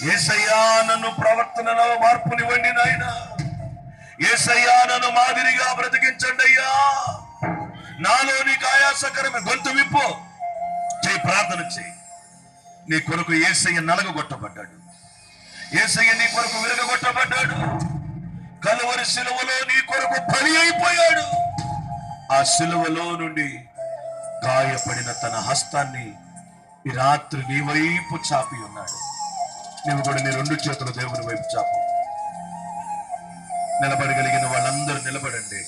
యేసయ్యా నన్ను ప్రవర్తనలో మార్పునివ్వండి నాయన. యేసయ్యా నన్ను మాదిరిగా బ్రతికించండి అయ్యా. నాలో నీకు ఆయాసకరమే. గొంతు విప్పు, చేయి, ప్రార్థన చేయి. నీ కొరకు యేసయ్య నలగొట్టబడ్డాడు. యేసయ్య నీ కొరకు విరగొట్టబడ్డాడు. కలువరి సిలువలో నీ కొరకు బలి అయిపోయాడు. ఆ సిలువలో నుండి గాయపడిన తన హస్తాన్ని ఈ రాత్రి నీ వైపు చాపి ఉన్నాడు. నువ్వు కూడా నీ రెండు చేతులు దేవుని వైపు చాపు. నిలబడగలిగిన వాళ్ళందరూ నిలబడండి.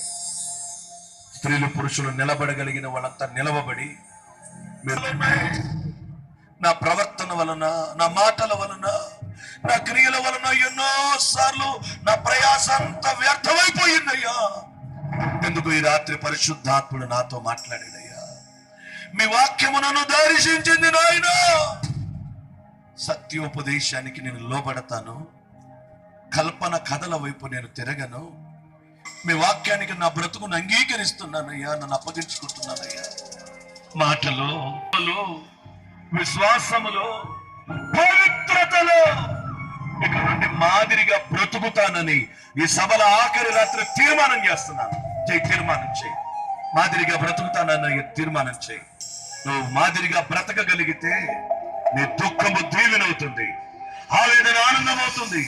స్త్రీలు పురుషులు నిలబడగలిగిన వాళ్ళంతా నిలవబడి, నా ప్రవర్తన వలన, నా మాటల వలన, నా క్రియల వలన ఎన్నో సార్లు నా ప్రయాస అంతా వ్యర్థమైపోయిందయ్యా. ఎందుకు ఈ రాత్రి పరిశుద్ధాత్ముడు నాతో మాట్లాడాడయ్యా. మీ వాక్యము నన్ను దర్శించింది నాయన. సత్యోపదేశానికి నేను లోబడతాను. కల్పన కథల వైపు నేను తిరగను. మీ వాక్యానికి నా బ్రతుకును అంగీకరిస్తున్నానయ్యా. నన్ను అప్పగించుకుంటున్నానయ్యా. మాటలో, విశ్వాసములో, పవిత్రతలో ఇక నుండి మాదిరిగా బ్రతుకుతానని ఈ సభల ఆఖరి రాత్రి తీర్మానం చేస్తున్నాను. తీర్మానం చేయి. మాదిరిగా బ్రతుకుతానని తీర్మానం చేయి. నువ్వు మాదిరిగా బ్రతకగలిగితే నీ దుఃఖము దీవెనవుతుంది, ఆవేదన ఆనందం అవుతుంది,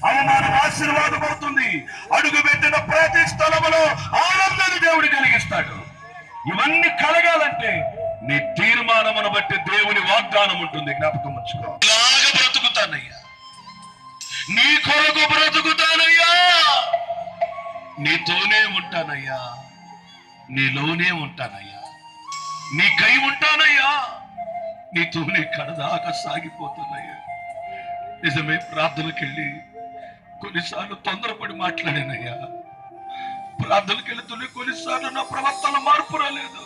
అవమానం ఆశీర్వాదం అవుతుంది. అడుగు పెట్టిన ప్రతి స్థలములో ఆనందాన్ని దేవుడు కలిగిస్తాడు. ఇవన్నీ కలగాలంటే నీ తీర్మానమును బట్టి దేవుని వాగ్దానం ఉంటుంది. జ్ఞాపకం ఉంచుకో. ఇలాగా బ్రతుకుతానయ్యా, నీ కొరకు బ్రతుకుతానయ్యా, నీతోనే ఉంటానయ్యా, నీలోనే ఉంటానయ్యా, నీకై ఉంటానయ్యా, నీతోనే కడదాకా సాగిపోతున్నాయ్యా. నిజమే, ప్రార్థనకి వెళ్ళి కొన్నిసార్లు తొందరపడి మాట్లాడానయ్యా. ప్రార్థనకి వెళుతూనే కొన్నిసార్లు నా ప్రవర్తన మార్పు రాలేదు.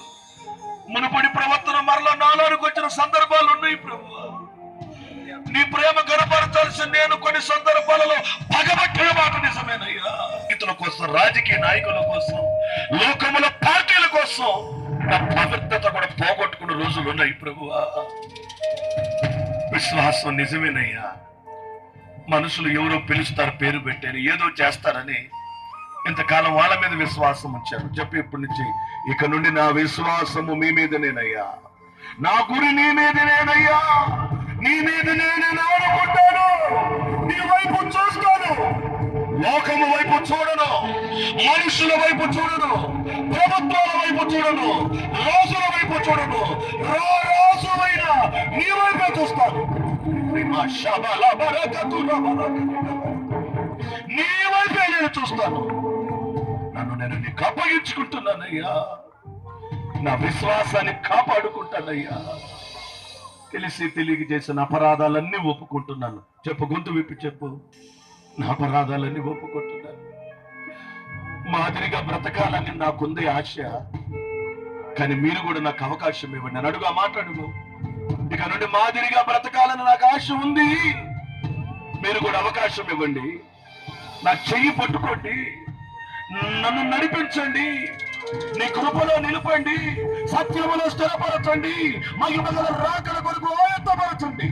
మునుపడి ప్రవర్తన మరలా నాలోనికి వచ్చిన సందర్భాలు ఉన్నాయి ప్రభువా. నీ ప్రేమ గణపరచాల్సిన నేను కొన్ని సందర్భాలలో పగబట్టిన మాట నిజమేనయ్యా. ఇతరుల కోసం, రాజకీయ నాయకుల కోసం, లోకముల పార్టీల కోసం నా పవిత్రత కూడా పోగొట్టుకున్న రోజులు ఉన్నాయి ప్రభువా. విశ్వాసం నిజమేనయ్యా. మనుషులు ఎవరో పిలుస్తారు, పేరు పెట్టారు, ఏదో చేస్తారని ఇంతకాలం వాళ్ళ మీద విశ్వాసం ఉంచాను. చెప్పి ఇప్పటి నుంచి ఇక నుండి నా విశ్వాసము మీ మీదనేనయ్యా. నా గురి నీ మీదనేనయ్యా. నీ మీద నేను ఆడుకుంటాను. నీ వైపు చూస్తాను. లోకము వైపు చూడను, మనుషుల వైపు చూడను, ప్రభుత్వాల వైపు చూడను, రోజుల వైపు చూడను. రాజువైన నీ వైపే చూస్తాను. నీ వైపే నేను చూస్తాను. నన్ను నేను నీకు అప్పగించుకుంటున్నానయ్యా. నా విశ్వాసాన్ని కాపాడుకుంటానయ్యా. తెలిసి తెలియక చేసిన అపరాధాలన్నీ ఒప్పుకుంటున్నాను. చెప్పు, గొంతు విప్పి చెప్పు. నా అపరాధాలన్నీ ఒప్పుకుంటున్నాను. మాదిరిగా బ్రతకాలని నాకుంది ఆశ. కానీ మీరు కూడా నాకు అవకాశం ఇవ్వండి. నన్ను అడుగు, మాట్లాడుగు. ఇక నుండి మాదిరిగా బ్రతకాలని నాకు ఆశ ఉంది. మీరు కూడా అవకాశం ఇవ్వండి. నా చెయ్యి పట్టుకోండి, నన్ను నడిపించండి, నీ కృపలో నిలపండి, సత్యములో స్థిరపరచండి, మహిమగల రాకల కొరకు ఆయత్తపరచండి.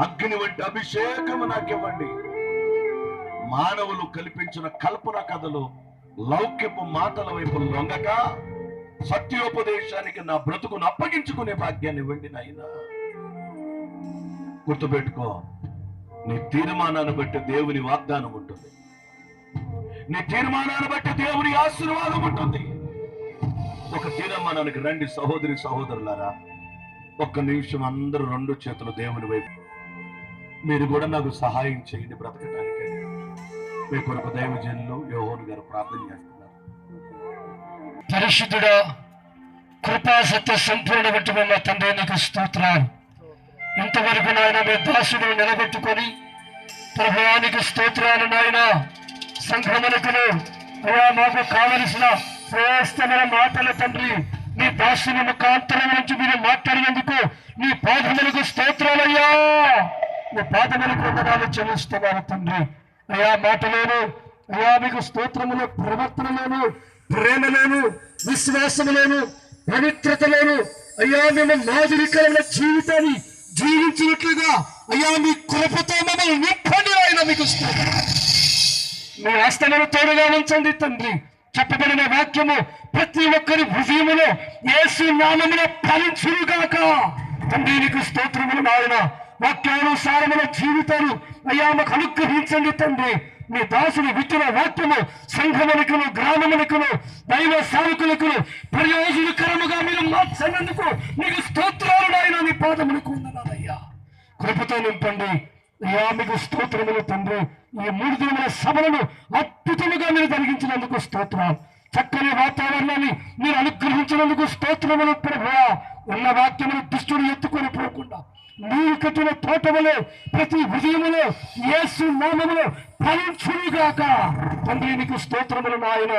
అగ్ని వంటి అభిషేకము నాకివ్వండి. మానవులు కల్పించిన కల్పన కథలు, లౌక్యపు మాటల వైపు లొంగక సత్యోపదేశానికి నా బ్రతుకును అప్పగించుకునే భాగ్యాన్ని ఇవ్వండి నాయనా. గుర్తుపెట్టుకో, నీ తీర్మానాన్ని బట్టి దేవుని వాగ్దానం ఉంటుంది. నీ తీర్మానాన్ని బట్టి దేవుని ఆశీర్వాదం ఉంటుంది. ఒక తీర్మానానికి రండి సహోదరి సహోదరులారా. ఒక్క నిమిషం అందరూ రెండు చేతులు దేవుని వైపు. మీరు కూడా నాకు సహాయం చేయండి బ్రతకటానికి. మీ కొరకు దైవజనులు యోహోను గారు ప్రార్థన చేస్తున్నారు. పరిశుద్ధుడా, కృపా సత్య సంపూర్ణ బట్టి మా తండ్రి నీకు స్తోత్రాలు. ఇంతవరకు నాయన మీ దాసుడు నిలబెట్టుకొని ప్రభువానికి స్తోత్రాలు నాయన. సంఘమునకును అయ్యా మాకు కావలసిన శ్రేష్టమైన మాటల తండ్రి నీ దాసుని ముఖాంతరం నుంచి మీరు మాట్లాడినందుకు నీ పాదములకు స్తోత్రాలయ్యా. నీ పాదములకు వందనాలు చెల్లిస్తున్నాను తండ్రి. అయ్యా మాటలోను అయ్యా మీకు స్తోత్రములు, ప్రవర్తనలోను, ప్రేమలోను, విశ్వాసములోను, పవిత్రతలోను అయ్యా మేము మాదిరికరమైన జీవితాన్ని జీవించినట్లుగా అయ్యా మీ కృపతో మమ్మల్ని నింపండి ఆయన. మీకు స్తోత్రం. మీ హస్తమును తోడుగా ఉంచండి తండ్రి. చెప్పబడిన వాక్యము ప్రతి ఒక్కరి హృదయములో యేసు నామములో ఫలించుగాక తండ్రి. నీకు స్తోత్రములు నాయన. వాక్యానుసారముల జీవితాలు అయ్యా మాకు అనుగ్రహించండి తండ్రి. మీ దాసుని విత్తుల వాక్యము సంఘములకును గ్రామములకును దైవ సేవకులకును ప్రయోజనకరముగా మీరు మార్చనందుకు నీకు స్తోత్రాలు నాయన. నీ పాదములకు వందనాలయ్యా. కృపతో నింపండి అయ్యా. మీకు స్తోత్రములు తండ్రి. ఈ 3 దినముల సభలను అద్భుతముగా మీరు జరిగించినందుకు స్తోత్రాలు. చక్కని వాతావరణాన్ని మీరు అనుగ్రహించినందుకు స్తోత్రములు ప్రభువా. ఉన్న వాక్యములు దుష్టుడు ఎత్తుకొని పోకుండా నీరు కట్టిన తోటములో ప్రతి హృదయములో యేసు నామములో ఫలించుగాక తండ్రి. నీకు స్తోత్రములు నాయన.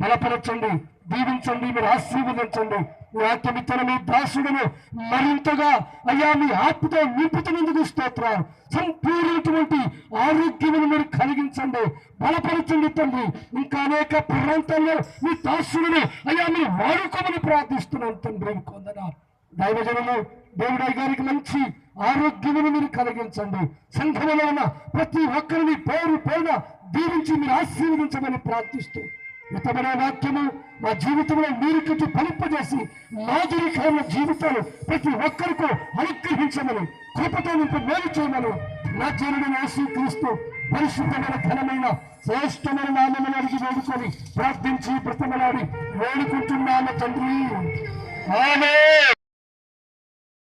బలపరచండి, దీవించండి, మీరు ఆశీర్వదించండి. మీ వాక్యమిత్తన మీ దాసుడును మరింతగా అయ్యా మీ ఆత్మతో నింపుతున్నందుకు స్తోత్రాలు. సంపూర్ణటువంటి ఆరోగ్యమును మీరు కలిగించండి, బలపరచండి తండ్రి. ఇంకా అనేక ప్రాంతాల్లో మీ దాసులను అయ్యా మీరు వాడుకోమని ప్రార్థిస్తున్నాను తండ్రి. కొందనాలు దైవజనులు దేవుడయ్య గారికి మంచి ఆరోగ్యమును మీరు కలిగించండి. సంఘములో ఉన్న ప్రతి ఒక్కరిని పేరు పేరున దీవించి మీరు ఆశీర్వదించమని ప్రార్థిస్తూ హితమైన వాక్యము మా జీవితంలో మీరు కట్టి ఫలింపజేసి మాదిరికరమైన జీవితాలు ప్రతి ఒక్కరికి అనుగ్రహించమని కృపతో నింపి మేలు చేయమని నా జీవన యేసు క్రీస్తు పరిశుద్ధమైన ఘనమైన శ్రేష్టమైన నామమును అడిగి వేడుకొని ప్రార్థించి బ్రతమలాడి వేడుకుంటున్నాను తండ్రి. ఆమేన్.